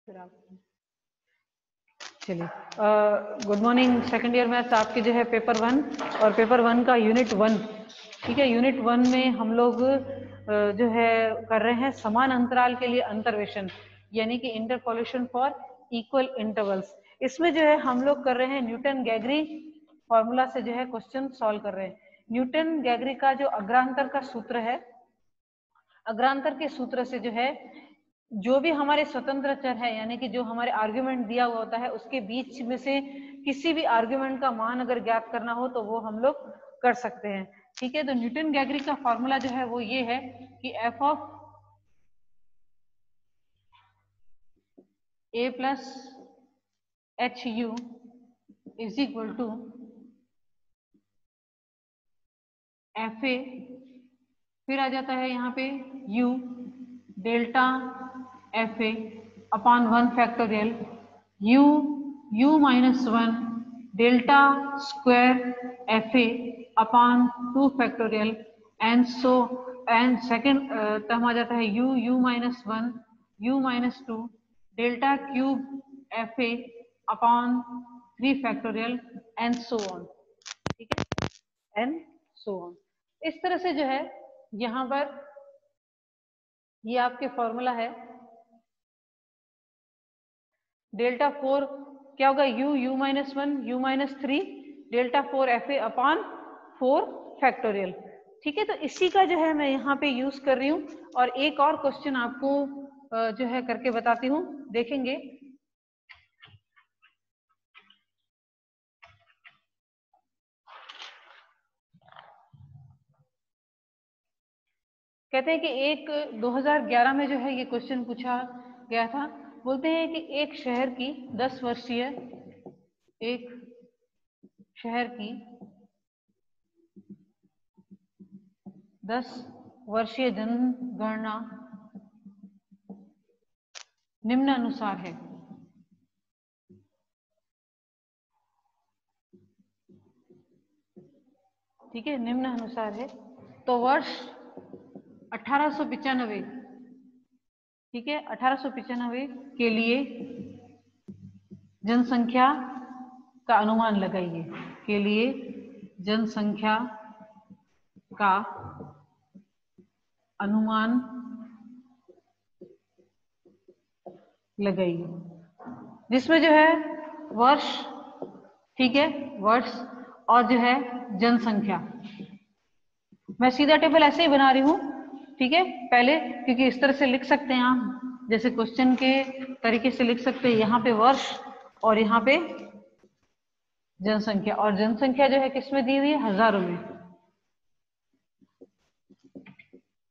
फिर आप चलिए, good morning second year maths आपके जो है पेपर 1 और पेपर 1 का यूनिट 1। ठीक है, यूनिट 1 में हम लोग जो है कर रहे हैं समान अंतराल के लिए अंतर्वेशन, यानी कि इंटरपोलेशन फॉर इक्वल इंटरवल्स। इसमें जो है हम लोग कर रहे हैं न्यूटन गैगरी फॉर्मूला से जो है क्वेश्चन सॉल्व कर रहे हैं। न्यूटन गैगरी का जो अग्रांतर का सूत्र है, अग्रांतर के सूत्र से जो है जो भी हमारे स्वतंत्र चर है, यानी कि जो हमारे आर्गुमेंट दिया हुआ होता है उसके बीच में से किसी भी आर्गुमेंट का मान अगर ज्ञात करना हो तो वो हम लोग कर सकते हैं। ठीक है, तो न्यूटन गैगरी का फॉर्मूला जो है वो ये है कि F of A plus H U is equal to F A, फिर आ जाता है यहाँ पे u delta F A upon 1 factorial u minus 1 delta square F A upon 2 factorial and second term आ जाता है u minus 1 u minus 2 delta cube F A upon 3 factorial and so on. ठीक है, एंड सो ऑन। इस तरह से जो है यहाँ पर ये आपके फॉर्मूला है डेल्टा 4 क्या होगा u minus 1 u minus 3 delta 4 F A upon 4 factorial. ठीक है, तो इसी का जो है मैं यहाँ पे यूज कर रही हूँ और एक और क्वेश्चन आपको जो है करके बताती हूँ, देखेंगे। कहते हैं कि एक 2011 में जो है ये क्वेश्चन पूछा गया था। बोलते हैं कि एक शहर की 10 वर्षीय एक शहर की 10 वर्षीय जनगणना निम्नानुसार है। ठीक है, निम्नानुसार है। तो वर्ष 1895, ठीक है, 1895 के लिए जनसंख्या का अनुमान लगाइए, के लिए जनसंख्या का अनुमान लगाइए, जिसमें जो है वर्ष, ठीक है, वर्ष और जो है जनसंख्या। मैं सीधा टेबल ऐसे ही बना रही हूं, ठीक है, पहले क्योंकि इस तरह से लिख सकते हैं आप, जैसे क्वेश्चन के तरीके से लिख सकते हैं। यहाँ पे वर्ष और यहाँ पे जनसंख्या, और जनसंख्या जो है किसमें दी हुई है, हजारों में।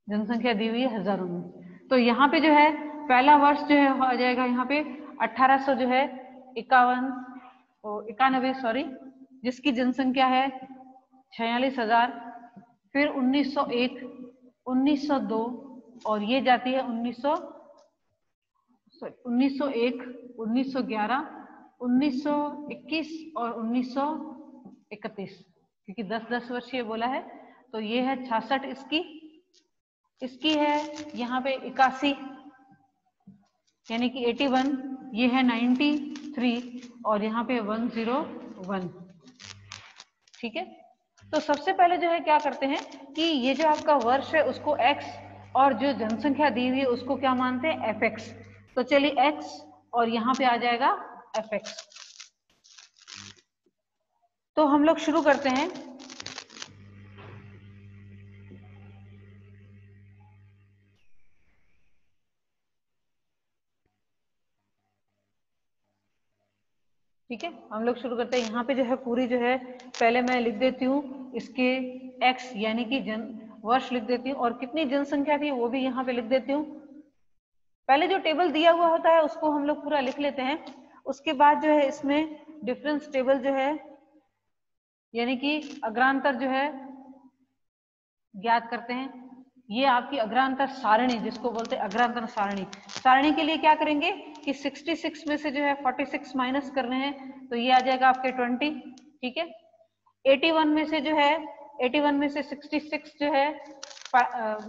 जनसंख्या दी हुई है हजारों में। तो यहाँ पे जो है पहला वर्ष जो है आ जाएगा यहाँ पे 1800 जो है 91 सॉरी, जिसकी जनसंख्या है 46,000। फिर 1901, 1902 और ये जाती है 1901, 1911, 1921 और 1931, क्योंकि 10-10 वर्षीय बोला है। तो ये है 66 इसकी है यहाँ पे 81, यानी कि 81, ये है 93 और यहाँ पे 101। ठीक है, तो सबसे पहले जो है क्या करते हैं कि ये जो आपका वर्ष है उसको x और जो जनसंख्या दी हुई है उसको क्या मानते हैं, fx। तो चलिए x और यहाँ पे आ जाएगा fx। तो हम लोग शुरू करते हैं। ठीक है, हम लोग शुरू करते हैं। यहाँ पे जो है पूरी जो है पहले मैं लिख देती हूँ इसके x यानी कि वर्ष लिख देती हूँ, और कितनी जनसंख्या थी वो भी यहाँ पे लिख देती हूँ। पहले जो टेबल दिया हुआ होता है उसको हम लोग पूरा लिख लेते हैं। उसके बाद जो है इसमें डिफरेंस टेबल जो है, यानी कि अग्रांतर जो है ज्ञात करते हैं। ये आपकी अग्रांतर सारणी, जिसको बोलते हैं अग्रांतर सारणी। सारणी के लिए क्या करेंगे कि 66 में से जो है 46 माइनस करने हैं, तो ये आ जाएगा आपके 20। ठीक है, 81 में से जो है 81 में से 66 जो है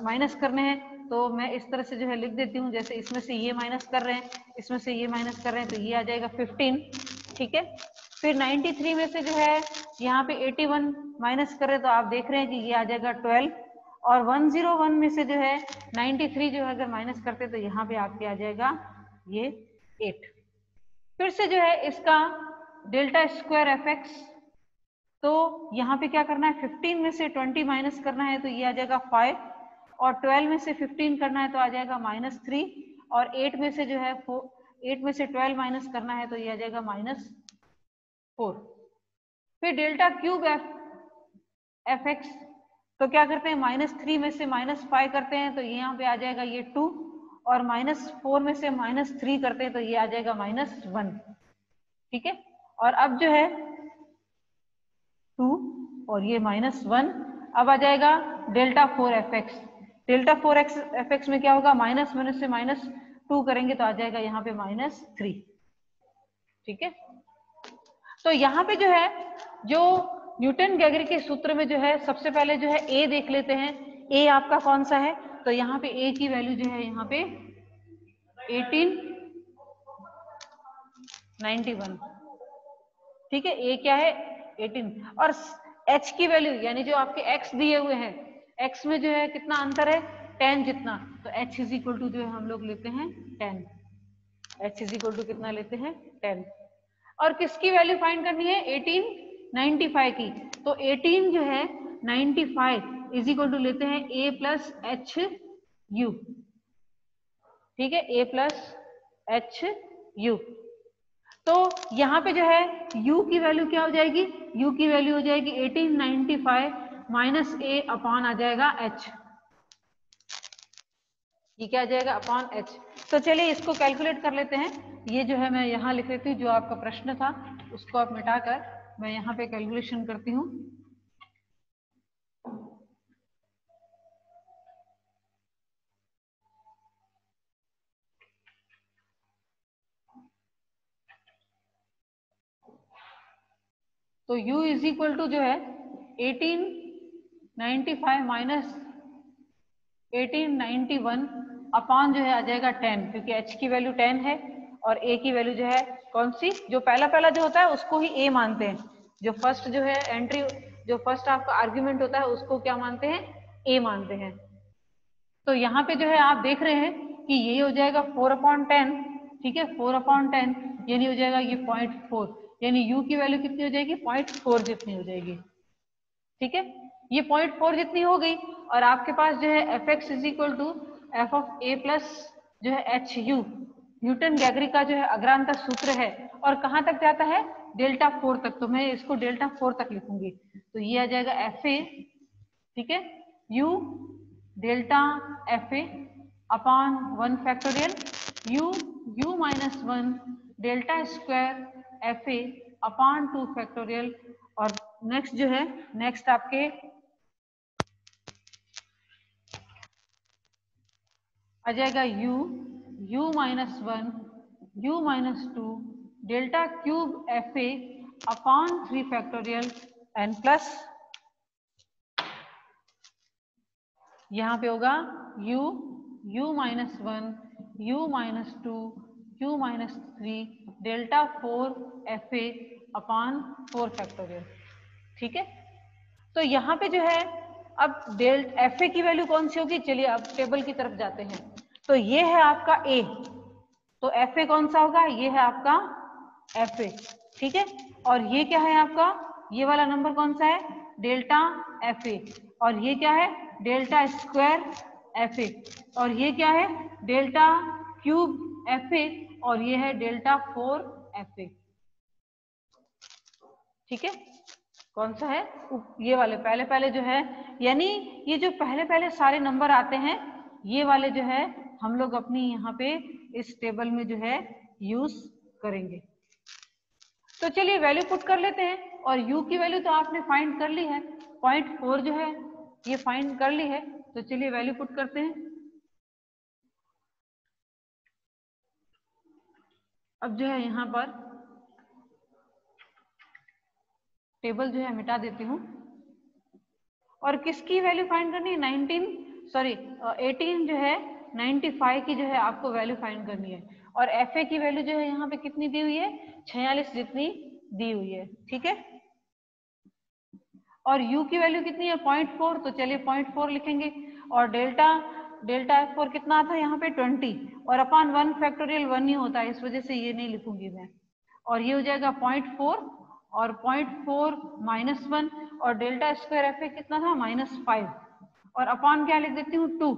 माइनस करने हैं, तो मैं इस तरह से जो है लिख देती हूँ, जैसे इसमें से ये माइनस कर रहे हैं, इसमें से ये माइनस कर रहे हैं, तो ये आ जाएगा 15, ठीक है। फिर 93 में से जो है यहाँ पे 81 माइनस कर रहे हैं, तो आप देख रहे हैं कि ये आ जाएगा 12, और 101 में से जो है 93 जो है अगर माइनस करते तो यहाँ पे आपके आ जाएगा ये 8। फिर से जो है इसका डेल्टा स्क्वायर एफ एक्स, तो यहाँ पे क्या करना है, 15 में से 20 माइनस करना है तो ये आ जाएगा 5, और 12 में से 15 करना है तो आ जाएगा -3, और 8 में से जो है 8 में से 12 माइनस करना है तो ये आ जाएगा -4। फिर डेल्टा क्यूब एफ एक्स, तो क्या करते हैं, -3 में से -5 करते हैं तो यहाँ पे आ जाएगा ये 2, और -4 में से -3 करते हैं तो ये आ जाएगा -1, ठीक है। और अब जो है 2 और ये -1, अब आ जाएगा delta 4 F x. Delta 4 F X में क्या होगा, -1 से -2 करेंगे तो आ जाएगा यहाँ पे -3, ठीक है। तो यहाँ पे जो है, जो न्यूटन गैगरी के सूत्र में जो है सबसे पहले जो है ए देख लेते हैं। ए आपका कौन सा है, तो यहाँ पे ए की वैल्यू जो है यहाँ पे 1891, ठीक है। ए क्या है 18, और एच की वैल्यू यानी जो आपके एक्स दिए हुए हैं, एक्स में जो है कितना अंतर है, 10 जितना, तो एच इज इक्वल टू जो है हम लोग लेते हैं 10, एच इज इक्वल टू कितना लेते हैं 10। और किसकी वैल्यू फाइंड करनी है, 1895 की, तो 18 जो है 95 इज इक्वल टू लेते हैं ए प्लस एच यू, ठीक है, ए प्लस एच यू। तो यहाँ पे जो है u की वैल्यू क्या हो जाएगी, u की वैल्यू हो जाएगी 1895 माइनस ए अपॉन आ जाएगा h, ये क्या आ जाएगा अपॉन h। तो चलिए इसको कैलकुलेट कर लेते हैं। ये जो है मैं यहाँ लिख लेती हूँ, जो आपका प्रश्न था उसको आप मिटाकर मैं यहाँ पे कैलकुलेशन करती हूँ। तो u इज इक्वल टू जो है 1895 माइनस 1891 अपॉन जो है आ जाएगा 10, क्योंकि h की वैल्यू 10 है और a की वैल्यू जो है कौन सी, जो पहला जो होता है उसको ही a मानते हैं, जो फर्स्ट जो है एंट्री, जो फर्स्ट आपका आर्ग्यूमेंट होता है उसको क्या मानते हैं, a मानते हैं। तो यहाँ पे जो है आप देख रहे हैं कि ये हो जाएगा 4/10, ठीक है, 4/10 यानी हो जाएगा ये 0.4, यानी u की वैल्यू कितनी हो जाएगी, 0.4 जितनी हो जाएगी, ठीक है। ये 0.4 जितनी हो गई, और आपके पास जो है F x is equal to F of A plus जो है एच यू, न्यूटन गैगरी का जो है अग्रांतर सूत्र है, और कहाँ तक जाता है, डेल्टा 4 तक, तो मैं इसको डेल्टा 4 तक लिखूंगी, तो ये आ जाएगा एफ ए, ठीक है, U delta F A upon 1 factorial U minus 1 delta square F A upon 2 factorial, और नेक्स्ट जो है, नेक्स्ट आपके आ जाएगा u minus 1 u minus 2 delta cube F A upon 3 factorial N plus, यहाँ पे होगा u minus 1 u minus 2 u minus 3 delta 4 F A upon 4 factorial, ठीक है। तो यहाँ पे जो है अब डेल्ट एफ ए की वैल्यू कौन सी होगी, चलिए अब टेबल की तरफ जाते हैं। तो ये है आपका ए, तो एफ ए कौन सा होगा, ये है आपका एफ ए, ठीक है। और ये क्या है आपका, ये वाला नंबर कौन सा है, डेल्टा एफ ए, और ये क्या है, डेल्टा स्क्वायर एफ ए, और ये क्या है, डेल्टा क्यूब एफ ए, और ये है डेल्टा 4 एफ ए, ठीक है। कौन सा है, ये वाले पहले जो है, यानी ये जो पहले सारे नंबर आते हैं ये वाले जो है हम लोग अपनी यहाँ पे इस टेबल में जो है यूज करेंगे। तो चलिए वैल्यू पुट कर लेते हैं, और u की वैल्यू तो आपने फाइंड कर ली है, 0.4 जो है ये फाइंड कर ली है, तो चलिए वैल्यू पुट करते हैं। अब जो है यहाँ पर टेबल जो है मिटा देती हूँ, और किसकी वैल्यू फाइंड करनी है, सॉरी 18 जो है 95 की जो है आपको वैल्यू फाइंड करनी है, और एफ ए की वैल्यू जो है यहाँ पे कितनी दी हुई है, 46 जितनी दी हुई है, ठीक है। और u की वैल्यू कितनी है 0.4, तो चलिए 0.4 लिखेंगे, और डेल्टा F4 कितना आता है यहाँ पे 20, और अपॉन 1 फैक्टोरियल 1 ही होता है, इस वजह से ये नहीं लिखूंगी मैं, और ये हो जाएगा 0.4 और 0.4 -1, और डेल्टा स्क्वायर एफ ए कितना था -5, और अपॉन क्या लिख देती हूँ 2,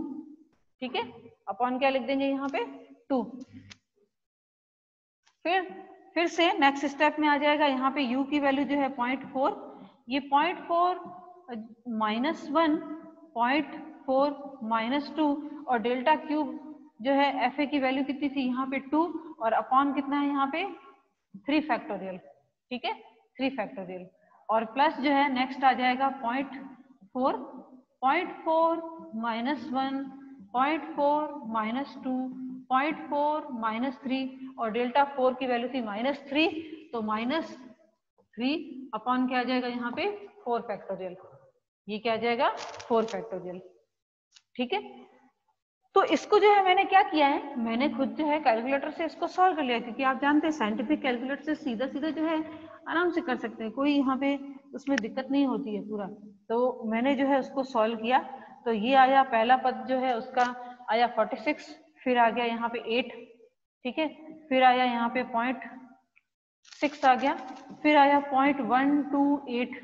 ठीक है, अपॉन क्या लिख देंगे यहाँ पे 2। फिर से नेक्स्ट स्टेप में आ जाएगा, यहाँ पे u की वैल्यू जो है 0.4, ये 0.4 -1 0.4 -2, और डेल्टा क्यूब जो है एफ ए की वैल्यू कितनी थी यहाँ पे 2, और अपॉन कितना है यहाँ पे 3 फैक्टोरियल, ठीक है 3 फैक्टोरियल, और प्लस जो है नेक्स्ट आ जाएगा 0.4 0.4 -1 0.4 -2 0.4 -3, और डेल्टा 4 की वैल्यू थी -3, तो -3 अपॉन क्या आ जाएगा यहाँ पे 4 फैक्टोरियल, ये क्या आ जाएगा 4 फैक्टोरियल, ठीक है। तो इसको जो है मैंने क्या किया है, मैंने खुद जो है कैलकुलेटर से इसको सॉल्व कर लिया, क्योंकि आप जानते हैं साइंटिफिक कैलकुलेटर से सीधा सीधा जो है आराम से कर सकते हैं, कोई यहाँ पे उसमें दिक्कत नहीं होती है पूरा। तो मैंने जो है उसको सॉल्व किया, तो ये आया पहला पद जो है उसका आया 46, फिर आ गया यहाँ पे 8, ठीक है, फिर आया यहाँ पे 0.6 आ गया, फिर आया 0.128,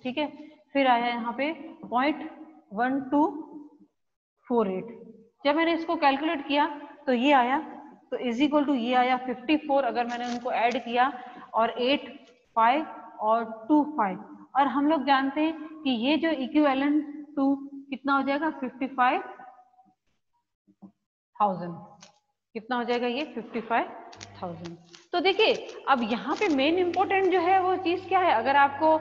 ठीक है, फिर आया यहाँ पे 0.1248। जब मैंने इसको कैलकुलेट किया तो ये आया, तो इज इक्वल टू ये आया 54, अगर मैंने उनको ऐड किया, और 8 5 और 2 5, और हम लोग जानते हैं कि ये जो इक्विवेलेंट टू कितना हो जाएगा 55,000, कितना हो जाएगा ये 55,000। तो देखिए अब यहाँ पे मेन इंपॉर्टेंट जो है वो चीज क्या है, अगर आपको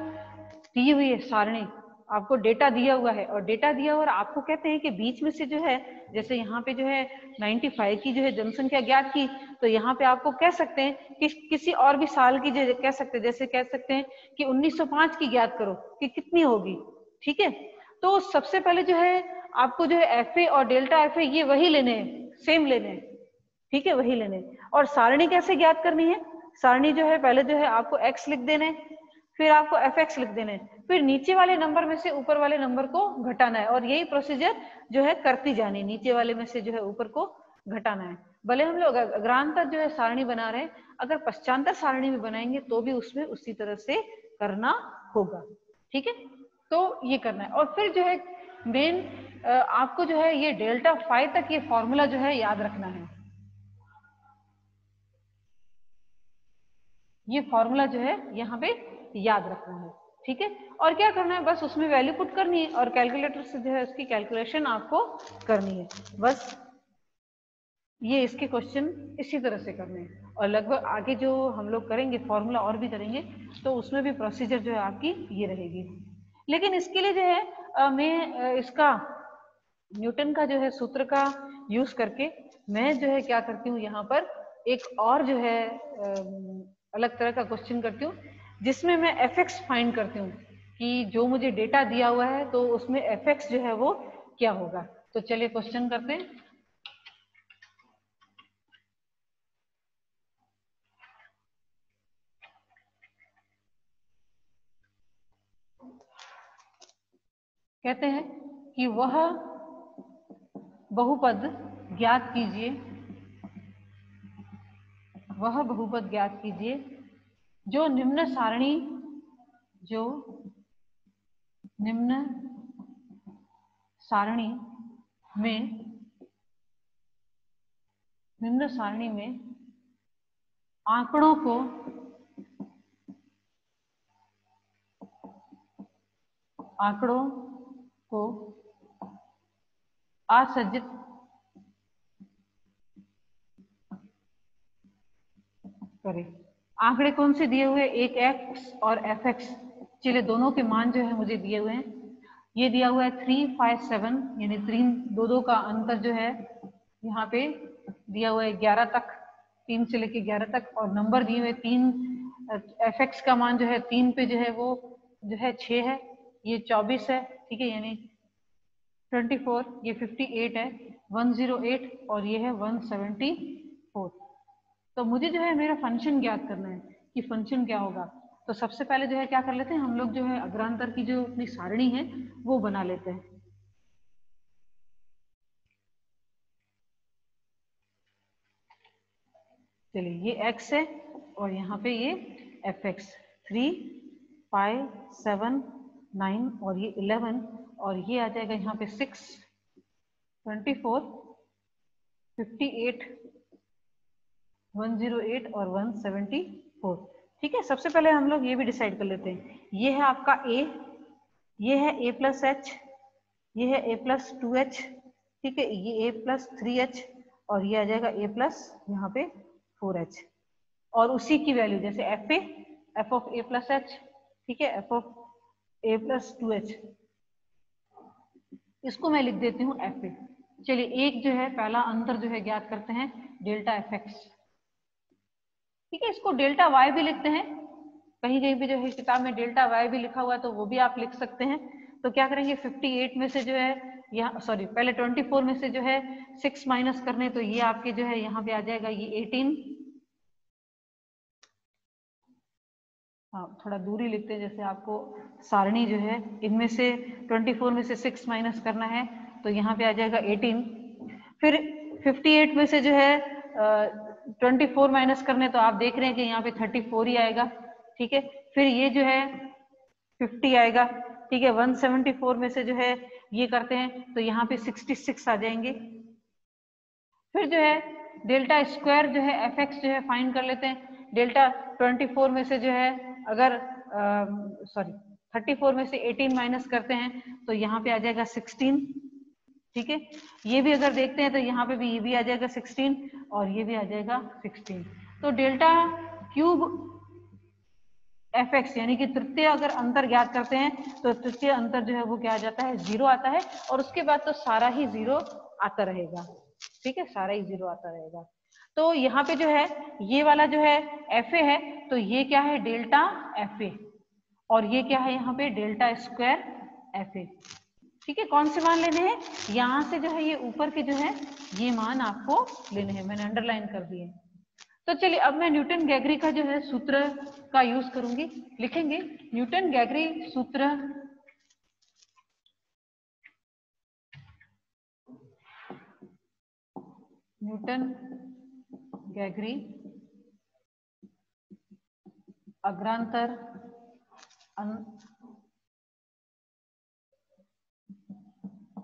दी हुई है सारणी, आपको डेटा दिया हुआ है, और डेटा दिया हुआ और आपको कहते हैं कि बीच में से जो है, जैसे यहाँ पे जो है 95 की जो है जनसंख्या ज्ञात की, तो यहाँ पे आपको कह सकते हैं कि किसी और भी साल की जो कह सकते हैं, जैसे कह सकते हैं कि 1905 की ज्ञात करो कि कितनी होगी, ठीक है। तो सबसे पहले जो है आपको जो है एफ ए और डेल्टा एफ ए ये वही लेने हैं, सेम लेने हैं, ठीक है, वही लेने। और सारणी कैसे ज्ञात करनी है, सारणी जो है पहले जो है आपको x लिख देने, फिर आपको fx लिख देने, फिर नीचे वाले नंबर में से ऊपर वाले नंबर को घटाना है, और यही प्रोसीजर जो है करती जानी, नीचे वाले में से जो है ऊपर को घटाना है। भले हम लोग अग्रांतर जो है सारणी बना रहे हैं, अगर पश्चांतर सारणी में बनाएंगे तो भी उसमें उसी तरह से करना होगा, ठीक है। तो ये करना है, और फिर जो है मेन आपको जो है ये डेल्टा 5 तक ये फॉर्मूला जो है याद रखना है, ये फॉर्मूला जो है यहाँ पे याद रखना है, ठीक है। और क्या करना है, बस उसमें वैल्यू पुट करनी है, और कैलकुलेटर से जो है उसकी कैलकुलेशन आपको करनी है, बस ये इसके क्वेश्चन इसी तरह से करने हैं। और लगभग आगे जो हम लोग करेंगे फॉर्मूला और भी करेंगे, तो उसमें भी प्रोसीजर जो है आपकी ये रहेगी। लेकिन इसके लिए जो है मैं इसका न्यूटन का जो है सूत्र का यूज करके मैं जो है क्या करती हूँ, यहाँ पर एक और जो है अलग तरह का क्वेश्चन करती हूँ, जिसमें मैं एफ फाइंड करती हूँ कि जो मुझे डेटा दिया हुआ है तो उसमें एफ जो है वो क्या होगा। तो चलिए क्वेश्चन करते हैं। कहते हैं कि वह बहुपद ज्ञात कीजिए, वह बहुपद ज्ञात कीजिए जो निम्न सारणी में आंकड़ों को असज्जित करे। आंकड़े कौन से दिए हुए, एक x और fx, चलिए दोनों के मान जो है मुझे दिए हुए हैं। ये दिया हुआ है 3 5 7, यानी 3 का अंतर जो है यहाँ पे दिया हुआ है 11 तक, 3 से लेके 11 तक, और नंबर दिए हुए 3, fx का मान जो है 3 पे जो है वो जो है 6 है, ये 24 है, ठीक है, यानी 24, ये 58 है, 108 और ये है 174। तो मुझे जो है मेरा फंक्शन ज्ञात करना है कि फंक्शन क्या होगा। तो सबसे पहले जो है क्या कर लेते हैं हम लोग, जो है अग्रांतर की जो अपनी सारणी है वो बना लेते हैं। चलिए, ये x है और यहाँ पे ये fx, 3, 5, 7, 9 और ये 11 और ये आ जाएगा यहाँ पे 6, 24, 58, 108 और 174। ठीक है, सबसे पहले हम लोग ये भी डिसाइड कर लेते हैं। ये है आपका a, ये है a प्लस एच, ये है a प्लस 2h, ठीक है, ये a प्लस 3h और ये आ जाएगा a प्लस यहाँ पे 4h। और उसी की वैल्यू जैसे F of a plus H, ठीक है, F of a plus 2h, इसको मैं लिख देती हूँ एफ ए। चलिए, एक जो है पहला अंतर जो है ज्ञात करते हैं, डेल्टा एफ एक्स। ठीक है, इसको डेल्टा वाई भी लिखते हैं, कहीं कहीं पे जो है किताब में डेल्टा वाई भी लिखा हुआ है तो वो भी आप लिख सकते हैं। तो क्या करेंगे, 58 में से जो है यहाँ, सॉरी पहले 24 में से जो है 6 माइनस करने, तो ये आपके जो है यहाँ पे आ जाएगा ये 18। हाँ, थोड़ा दूरी लिखते हैं, जैसे आपको सारणी जो है इनमें से 24 में से 6 माइनस करना है तो यहाँ पे आ जाएगा 18। फिर 58 में से जो है 24 माइनस करने, तो आप देख रहे हैं कि यहाँ पे 34 ही आएगा। ठीक है, फिर ये जो है 50 आएगा। ठीक है, 174 में से जो है ये करते हैं तो यहाँ पे 66 आ जाएंगे। फिर जो है डेल्टा स्क्वायर जो है एफ एक्स जो है फाइंड कर लेते हैं। डेल्टा 24 में से जो है अगर 34 में से 18 माइनस करते हैं तो यहाँ पे आ जाएगा 16। ठीक है, ये भी अगर देखते हैं तो यहाँ पे भी ये भी आ जाएगा 16 और ये भी आ जाएगा 16। तो डेल्टा क्यूब एफ एक्स यानी कि तृतीय अगर अंतर ज्ञात करते हैं तो तृतीय अंतर जो है वो क्या आ जाता है, 0 आता है और उसके बाद तो सारा ही 0 आता रहेगा। ठीक है, सारा ही 0 आता रहेगा। तो यहाँ पे जो है ये वाला जो है एफ ए है, तो ये क्या है, डेल्टा एफ ए, और ये क्या है यहाँ पे डेल्टा स्क्वायर एफ ए। ठीक है, कौन से मान लेने हैं, यहाँ से जो है ये ऊपर के जो है ये मान आपको लेने हैं, मैंने अंडरलाइन कर दिए। तो चलिए, अब मैं न्यूटन गैगरी का जो है सूत्र का यूज करूंगी, लिखेंगे न्यूटन गैगरी सूत्र। न्यूटन गैगरी अग्रांतर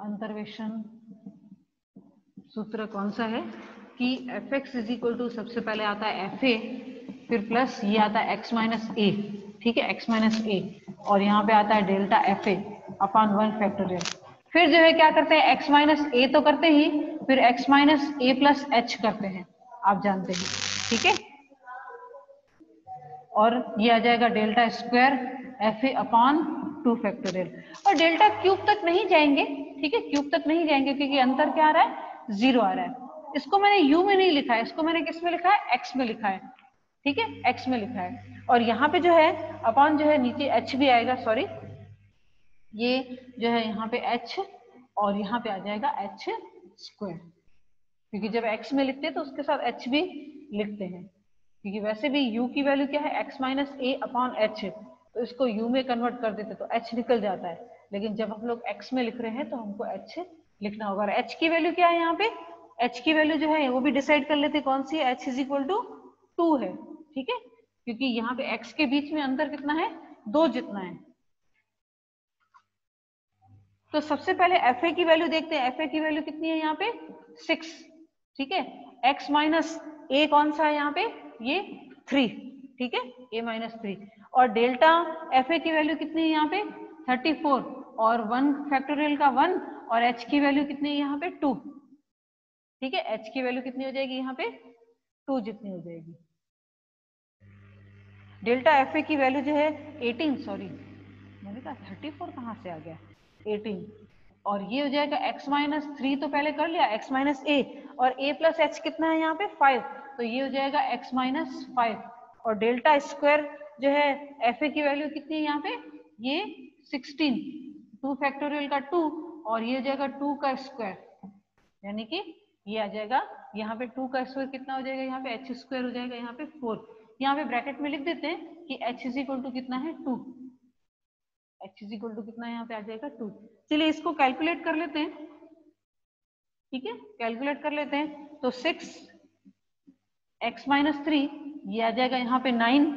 अंतर्वेशन सूत्र कौन सा है कि F x is equal to, सबसे पहले आता है एफ ए, फिर प्लस ये आता है एक्स माइनस ए। ठीक है, एक्स माइनस ए, और यहाँ पे आता है delta F A upon 1 factorial. फिर जो है क्या करते हैं, एक्स माइनस ए तो करते ही, फिर एक्स माइनस ए प्लस एच करते हैं, आप जानते हैं। ठीक है, और ये आ जाएगा delta square F A upon 2 factorial. और डेल्टा क्यूब तक नहीं जाएंगे, ठीक है, क्यूब तक नहीं जाएंगे क्योंकि अंतर क्या आ रहा है, 0 आ रहा है। इसको मैंने यू में नहीं लिखा है, इसको मैंने किस में लिखा है, एक्स में लिखा है। ठीक है, एक्स में लिखा है, और यहाँ पे जो है अपॉन जो है नीचे एच भी आएगा, सॉरी ये जो है यहाँ पे एच और यहाँ पे आ जाएगा एच स्क्वायर, क्योंकि जब एक्स में लिखते हैं तो उसके साथ एच भी लिखते हैं, क्योंकि वैसे भी u की वैल्यू क्या है, x माइनस ए अपॉन एच, तो इसको u में कन्वर्ट कर देते तो h निकल जाता है, लेकिन जब हम लोग x में लिख रहे हैं तो हमको h लिखना होगा। और h की वैल्यू क्या है, यहाँ पे h की वैल्यू जो है वो भी डिसाइड कर लेते, कौन सी है, h इज इक्वल टू 2 है। ठीक है, क्योंकि यहाँ पे x के बीच में अंतर कितना है, 2 जितना है। तो सबसे पहले एफ ए की वैल्यू देखते हैं, एफ ए की वैल्यू कितनी है यहाँ पे, 6। ठीक है, x माइनस ए कौन सा है यहाँ पे, ये 3। ठीक है, a माइनस 3, और डेल्टा एफ ए की वैल्यू कितनी है यहाँ पे, 34, और 1 फैक्टोरियल का 1, और h की वैल्यू कितनी है यहाँ पे, 2। ठीक है, h की वैल्यू कितनी हो जाएगी यहाँ पे, 2 जितनी हो जाएगी। डेल्टा एफ ए की वैल्यू जो है 18, सॉरी मैंने कहा 34 कहाँ से आ गया, 18, और ये हो जाएगा x माइनस 3, तो पहले कर लिया x माइनस ए, और a प्लस एच कितना है यहाँ पे 5, तो ये हो जाएगा x माइनस 5, और डेल्टा स्क्वायर जो है एफ ए की वैल्यू कितनी है यहाँ पे, ये 16, 2 फैक्टोरियल का 2 और ये हो जाएगा 2 का स्क्वायर, यानी कि ये आ जाएगा यहाँ पे 2 का स्क्वायर कितना हो जाएगा, यहाँ पे h स्क्वायर हो जाएगा, यहाँ पे 4। यहाँ पे ब्रैकेट में लिख देते हैं कि h इज इक्वल टू कितना है 2, h इज इक्वल टू कितना यहाँ पे आ जाएगा 2। चलिए इसको कैलकुलेट कर लेते हैं, ठीक है, कैलकुलेट कर लेते हैं। तो 6x माइनस 3 ये आ जाएगा यहाँ पे 9,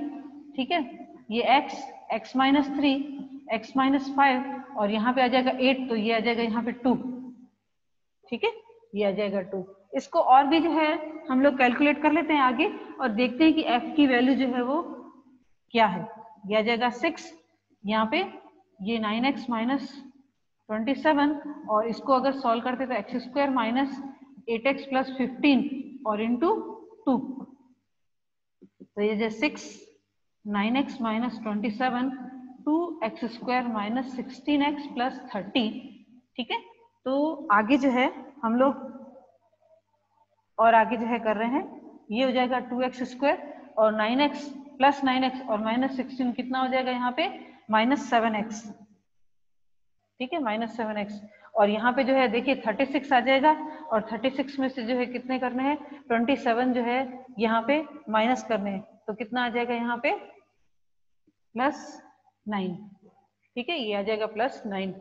ठीक है, ये x माइनस 3 x माइनस 5 और यहाँ पे आ जाएगा 8, तो ये आ जाएगा यहाँ पे 2, ठीक है, ये आ जाएगा 2। इसको और भी जो है हम लोग कैलकुलेट कर लेते हैं आगे और देखते हैं कि f की वैल्यू जो है वो क्या है। ये आ जाएगा 6, यहाँ पे ये 9x माइनस 27 और इसको अगर सॉल्व करते तो x square minus 8x plus 15 और इंटू 2, तो ये जो 6 9x minus 27 2x square minus 16x plus 30, ठीक है। तो आगे जो है हम लोग और आगे जो है कर रहे हैं, ये हो जाएगा 2x स्क्वायर और 9x प्लस 9x और माइनस 16 कितना हो जाएगा यहाँ पे माइनस 7x, ठीक है, माइनस 7x। और यहाँ पे जो है देखिए 36 आ जाएगा और 36 में से जो है कितने करने हैं 27 जो है यहाँ पे माइनस करने हैं, तो कितना आ जाएगा यहाँ पे प्लस 9, ठीक है, ये आ जाएगा प्लस 9।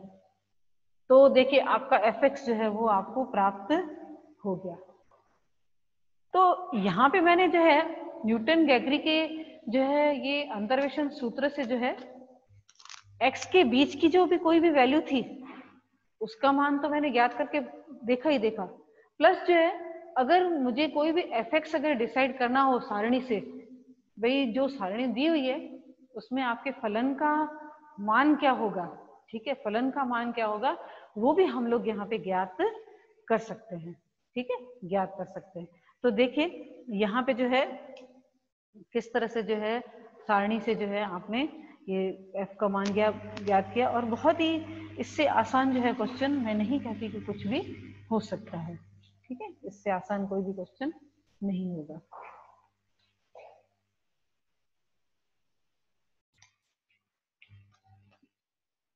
तो देखिए आपका fx जो है वो आपको प्राप्त हो गया। तो यहाँ पे मैंने जो है न्यूटन गैगरी के जो है ये अंतर्वेशन सूत्र से जो है x के बीच की जो भी कोई भी वैल्यू थी उसका मान तो मैंने ज्ञात करके देखा ही देखा, प्लस जो है अगर मुझे कोई भी fx अगर डिसाइड करना हो सारणी से, भाई जो सारणी दी हुई है उसमें आपके फलन का मान क्या होगा, ठीक है, फलन का मान क्या होगा वो भी हम लोग यहाँ पे ज्ञात कर सकते हैं, ठीक है, ज्ञात कर सकते हैं। तो देखिए यहाँ पे जो है किस तरह से जो है सारणी से जो है आपने ये f का मान ज्ञात किया और बहुत ही इससे आसान जो है क्वेश्चन मैं नहीं कहती कि कुछ भी हो सकता है, ठीक है, इससे आसान कोई भी क्वेश्चन नहीं होगा।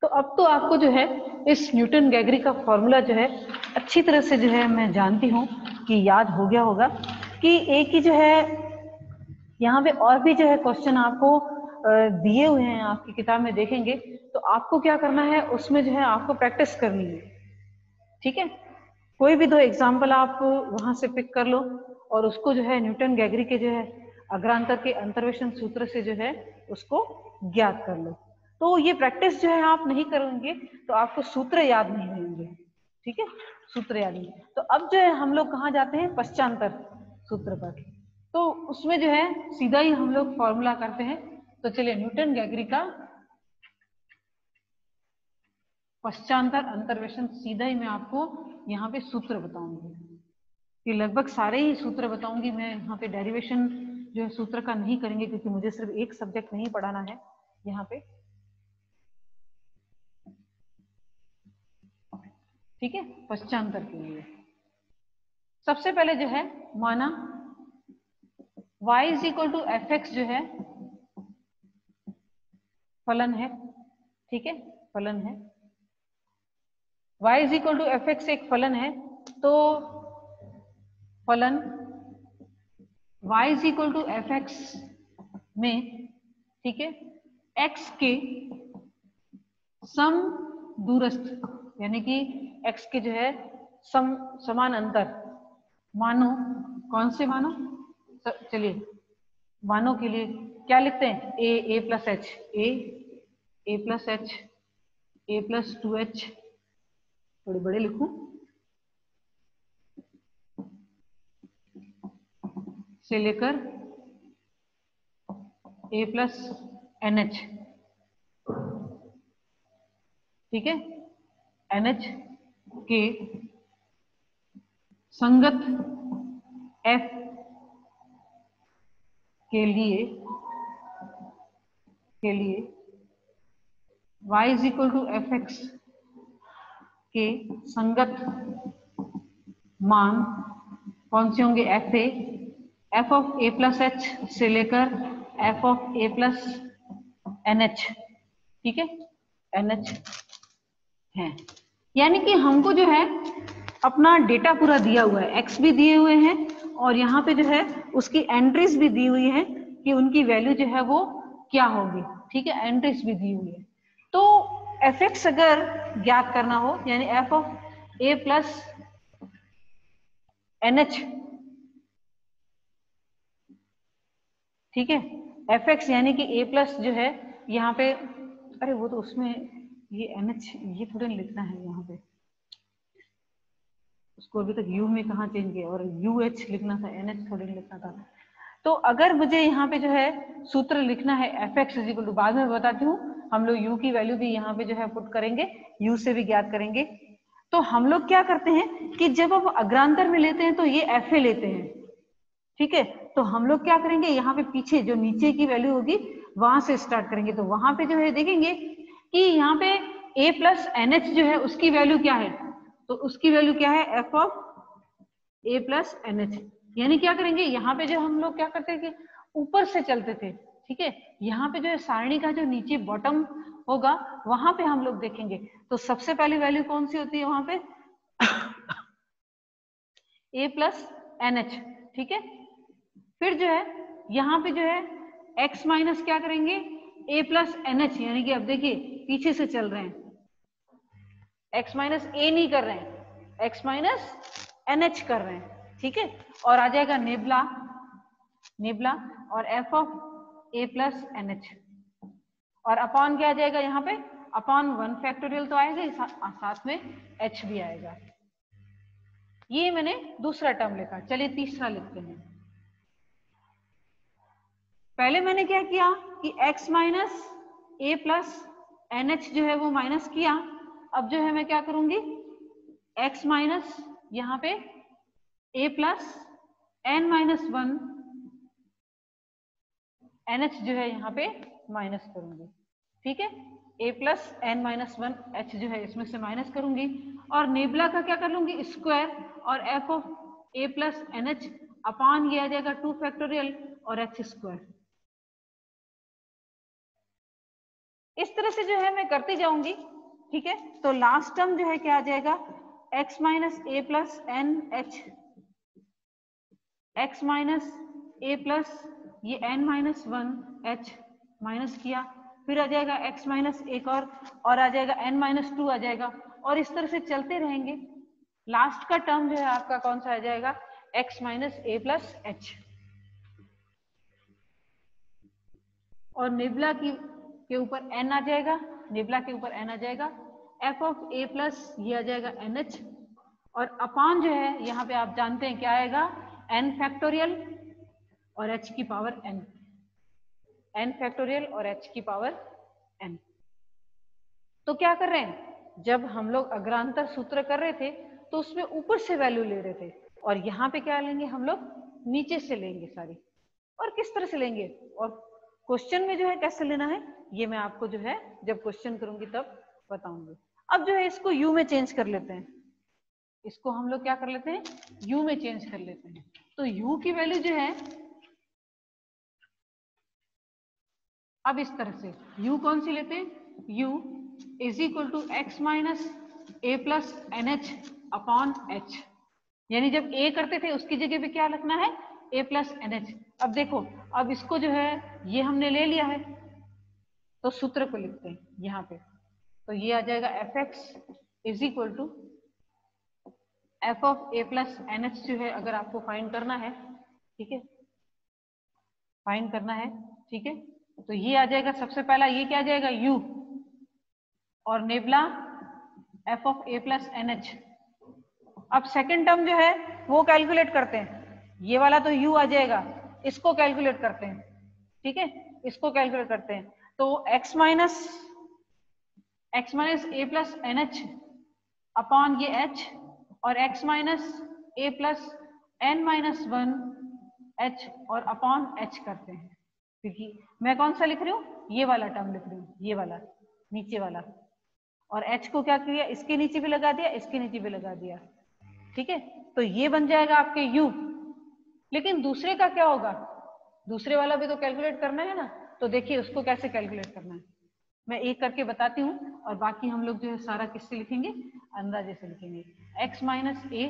तो अब तो आपको जो है इस न्यूटन गैगरी का फॉर्मूला जो है अच्छी तरह से जो है मैं जानती हूँ कि याद हो गया होगा कि एक ही जो है यहाँ पे और भी जो है क्वेश्चन आपको दिए हुए हैं, आपकी किताब में देखेंगे तो आपको क्या करना है उसमें जो है आपको प्रैक्टिस करनी है, ठीक है। कोई भी दो एग्जाम्पल आप वहां से पिक कर लो और उसको जो है न्यूटन गैगरी के जो है अग्रांतर के अंतर्वेशन सूत्र से जो है उसको ज्ञात कर लो। तो ये प्रैक्टिस जो है आप नहीं करेंगे तो आपको सूत्र याद नहीं रहेंगे, ठीक है, सूत्र याद नहीं। तो अब जो है हम लोग कहाँ जाते हैं पश्चांतर सूत्र पर, तो उसमें जो है सीधा ही हम लोग फॉर्मूला करते हैं। तो चलिए न्यूटन गैगरी का पश्चांतर अंतर्वेशन सीधा ही मैं आपको यहाँ पे सूत्र बताऊंगी, कि लगभग सारे ही सूत्र बताऊंगी मैं, यहाँ पे डेरिवेशन जो है सूत्र का नहीं करेंगे क्योंकि मुझे सिर्फ एक सब्जेक्ट नहीं पढ़ाना है यहाँ पे, ठीक है। पश्चांतर के लिए सबसे पहले जो है माना y is equal to F X जो है फलन है, ठीक है, फलन है, y is equal to F X एक फलन है। तो फलन y is equal to F X में, ठीक है, x के सम दूरस्थ यानी कि x के जो है समान अंतर मानो, कौन से मानो, चलिए मानो के लिए क्या लिखते हैं a plus H, a plus H, a plus 2h, थोड़े बड़े लिखूं, से लेकर a प्लस NH, ठीक है, NH के संगत F के लिए y is equal to F X के संगत मान कौन से होंगे, F of A plus H से लेकर F of A plus N H, ठीक है, एन एच है। यानी कि हमको जो है अपना डेटा पूरा दिया हुआ है, एक्स भी दिए हुए हैं और यहाँ पे जो है उसकी एंट्रीज भी दी हुई है कि उनकी वैल्यू जो है वो क्या होगी, ठीक है, एंट्रीज भी दी हुई है। तो एफ एक्स अगर ज्ञात करना हो, यानी F of A plus N H, ठीक है, एफ एक्स यानी कि ए प्लस जो है यहाँ पे, अरे वो तो उसमें ये एन एच ये थोड़ा लिखना है यहाँ पे, उसको अभी तक यू में कहाँ चेंज किया, और यू एच लिखना था, एन एच थोड़ी लिखना था। तो अगर मुझे यहाँ पे जो है सूत्र लिखना है F x is equal to, बाद में बताती हूँ, हम लोग यू की वैल्यू भी यहाँ पे जो है पुट करेंगे, यू से भी ज्ञात करेंगे। तो हम लोग क्या करते हैं कि जब हम अग्रांतर में लेते हैं तो ये एफ ए लेते हैं, ठीक है। तो हम लोग क्या करेंगे, यहाँ पे पीछे जो नीचे की वैल्यू होगी वहां से स्टार्ट करेंगे। तो वहां पे जो है देखेंगे कि यहाँ पे a प्लस एन एच जो है उसकी वैल्यू क्या है, तो उसकी वैल्यू क्या है, F of a plus N H. यानी क्या करेंगे, यहाँ पे जो हम लोग क्या करते थे, ऊपर से चलते थे, ठीक है, यहाँ पे जो है सारणी का जो नीचे बॉटम होगा वहां पे हम लोग देखेंगे। तो सबसे पहली वैल्यू कौन सी होती है वहां पे, a प्लस एन एच, ठीक है। फिर जो है यहाँ पे जो है x माइनस क्या करेंगे, a प्लस एन एच, यानी कि अब देखिए पीछे से चल रहे हैं, x माइनस ए नहीं कर रहे हैं, x माइनस एन एच कर रहे हैं, ठीक है। और आ जाएगा नेबला, नेबला और f of a plus N H, और अपॉन क्या आ जाएगा यहाँ पे, अपॉन 1 फैक्टोरियल तो आएगा ही, साथ में h भी आएगा। ये मैंने दूसरा टर्म लिखा, चलिए तीसरा लिखते हैं। पहले मैंने क्या किया कि x माइनस ए प्लस एन एच जो है वो माइनस किया। अब जो है मैं क्या करूंगी, x माइनस यहाँ पे a plus N minus 1 N H जो है यहाँ पे माइनस करूंगी, ठीक है। a plus N minus 1 H जो है इसमें से माइनस करूंगी, और नेबला का क्या कर लूंगी, स्क्वायर, और f of a plus N H upon ये आ जाएगा 2 फैक्टोरियल और h स्क्वायर। इस तरह से जो है मैं करती जाऊंगी, ठीक है। तो लास्ट टर्म जो है क्या आ जाएगा, x माइनस ए plus N H, X minus ए प्लस ये n माइनस 1 एच माइनस किया, फिर आ जाएगा x माइनस एक और आ जाएगा n माइनस 2 आ जाएगा, और इस तरह से चलते रहेंगे। लास्ट का टर्म जो है आपका कौन सा आ जाएगा, x माइनस ए प्लस एच, और नेबुला के ऊपर n आ जाएगा, नेबुला के ऊपर n आ जाएगा, f ऑफ a प्लस ये आ जाएगा एन एच, और अपान जो है यहाँ पे आप जानते हैं क्या आएगा, n फैक्टोरियल और h की पावर n, n फैक्टोरियल और h की पावर n। तो क्या कर रहे हैं, जब हम लोग अग्रांतर सूत्र कर रहे थे तो उसमें ऊपर से वैल्यू ले रहे थे, और यहाँ पे क्या लेंगे हम लोग, नीचे से लेंगे सारी। और किस तरह से लेंगे और क्वेश्चन में जो है कैसे लेना है, ये मैं आपको जो है जब क्वेश्चन करूंगी तब बताऊंगी। अब जो है इसको यू में चेंज कर लेते हैं, इसको हम लोग क्या कर लेते हैं, यू में चेंज कर लेते हैं। तो यू की वैल्यू जो है अब इस तरह से, u कौन सी लेते हैं, u is equal to x minus A plus N H upon h, यानी जब a करते थे उसकी जगह पे क्या लिखना है, a प्लस एन एच। अब देखो, अब इसको जो है ये हमने ले लिया है, तो सूत्र को लिखते हैं यहाँ पे। तो ये आ जाएगा f x is equal to F of A plus N H जो है अगर आपको फाइंड करना है, ठीक है, फाइंड करना है, ठीक है। तो ये आ जाएगा सबसे पहला, ये क्या आ जाएगा u, और nabla f of a plus N h. अब सेकेंड टर्म जो है वो कैलकुलेट करते हैं, ये वाला तो u आ जाएगा, इसको कैलकुलेट करते हैं, ठीक है, इसको कैलकुलेट करते हैं। तो x माइनस ए प्लस एन एच अपॉन ये h, और x माइनस ए प्लस एन माइनस 1 h और अपॉन h करते हैं, क्योंकि मैं कौन सा लिख रही हूँ, ये वाला टर्म लिख रही हूँ, ये वाला नीचे वाला, और h को क्या किया, इसके नीचे भी लगा दिया, इसके नीचे भी लगा दिया, ठीक है। तो ये बन जाएगा आपके u। लेकिन दूसरे का क्या होगा, दूसरे वाला भी तो कैलकुलेट करना है ना, तो देखिए उसको कैसे कैलकुलेट करना है। मैं एक करके बताती हूँ और बाकी हम लोग जो है सारा किससे लिखेंगे, अंदाजे से लिखेंगे। x माइनस ए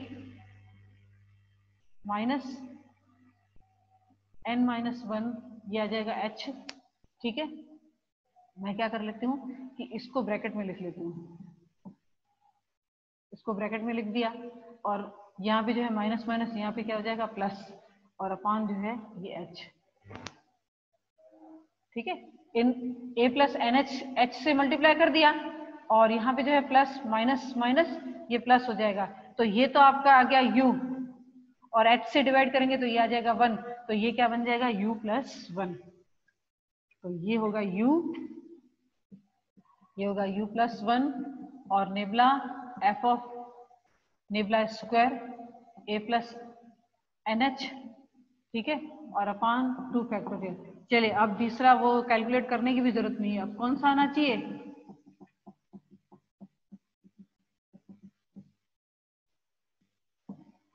माइनस n माइनस 1 ये आ जाएगा h। ठीक है, मैं क्या कर लेती हूँ कि इसको ब्रैकेट में लिख लेती हूँ, इसको ब्रैकेट में लिख दिया और यहाँ पे जो है माइनस माइनस यहाँ पे क्या हो जाएगा प्लस और अपान जो है ये h। ठीक है, इन a प्लस एन एच से मल्टीप्लाई कर दिया और यहाँ पे जो है प्लस माइनस माइनस ये प्लस हो जाएगा, तो ये तो आपका आ गया u और h से डिवाइड करेंगे तो ये आ जाएगा 1, तो ये क्या बन जाएगा u प्लस 1। तो ये होगा u, ये होगा u प्लस 1 और nabla f of nabla square a plus N H. ठीक है, और अपान 2 फैक्टोरियल। चलिए अब तीसरा वो कैलकुलेट करने की भी जरूरत नहीं है, अब कौन सा आना चाहिए,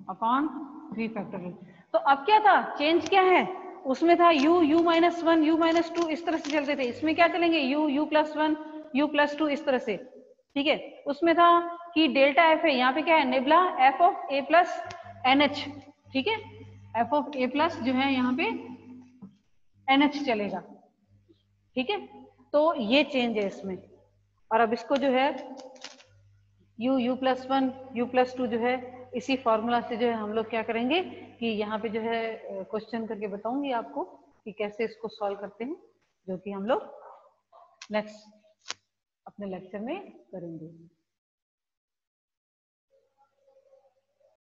अपॉन 3 फैक्टोरियल। तो अब क्या था, चेंज क्या है, उसमें था u माइनस 1 u माइनस 2 इस तरह से चलते थे, इसमें क्या चलेंगे u प्लस 1 u प्लस 2 इस तरह से। ठीक है, उसमें था कि डेल्टा एफ है, यहाँ पे क्या है nabla f of A plus N H. ठीक है, एफ ऑफ ए प्लस जो है यहाँ पे एन एच चलेगा। ठीक है, तो ये चेंज है इसमें। और अब इसको जो है u प्लस 1 u प्लस 2 जो है इसी फॉर्मूला से जो है हम लोग क्या करेंगे कि यहाँ पे जो है क्वेश्चन करके बताऊंगी आपको कि कैसे इसको सॉल्व करते हैं, जो कि हम लोग नेक्स्ट अपने लेक्चर में करेंगे।